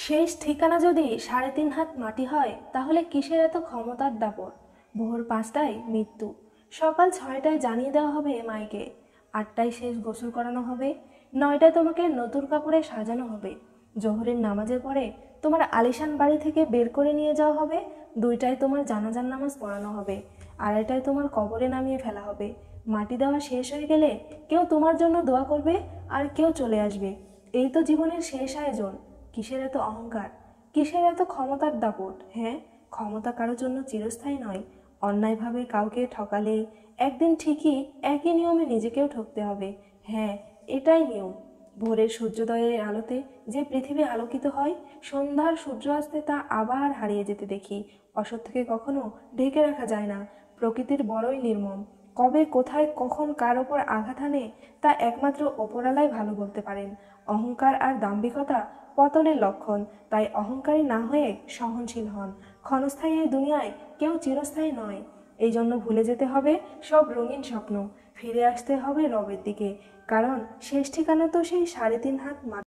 শেষ ঠিকানা যদি ৩.৫ হাত মাটি হয় তাহলে কিসের এত ক্ষমতার দাপট? ভোর ৫টায় মৃত্যু, সকাল ৬টায় জানিয়ে দেওয়া হবে মাইকে, ৮টায় শেষ গোসল করানো হবে, ৯টায় তোমাকে নতুন কাপড়ে সাজানো হবে, জোহরের নামাজের পরে তোমার আলিশান বাড়ি থেকে বের করে নিয়ে যাওয়া হবে, ২টায় তোমার জানাজার নামাজ পড়ানো হবে, ২:৩০টায় তোমার কবরে নামিয়ে ফেলা হবে। মাটি দেওয়া শেষ হয়ে গেলে কেউ তোমার জন্য দোয়া করবে আর কেউ চলে আসবে। এই তো জীবনের শেষ আয়োজন। কিসের এত অহংকার, কিসের এত ক্ষমতার দাপট? হ্যাঁ, ক্ষমতা কারোর জন্য চিরস্থায়ী নয়। অন্যায়ভাবে কাউকে ঠকালে একদিন ঠিকই একই নিয়মে নিজেকেও ঠকতে হবে। হ্যাঁ, এটাই নিয়ম। ভোরের সূর্যোদয়ের আলোতে যে পৃথিবী আলোকিত হয়, সন্ধ্যার সূর্যাস্তে তা আবার হারিয়ে যেতে দেখি। অসত্যকে কখনো ঢেকে রাখা যায় না। প্রকৃতির বড়ই নির্মম। কবে কোথায় কখন কার ওপর আঘাত আনে তা একমাত্র ওপরালাই ভালো বলতে পারেন। অহংকার আর দাম্ভিকতা পতনের লক্ষণ। তাই অহংকারী না হয়ে সহনশীল হন। ক্ষণস্থায়ী এই দুনিয়ায় কেউ চিরস্থায়ী নয়। এই জন্য ভুলে যেতে হবে সব রঙিন স্বপ্ন, ফিরে আসতে হবে রবের দিকে, কারণ শেষ ঠিকানা তো সেই ৩.৫ হাত মাটি।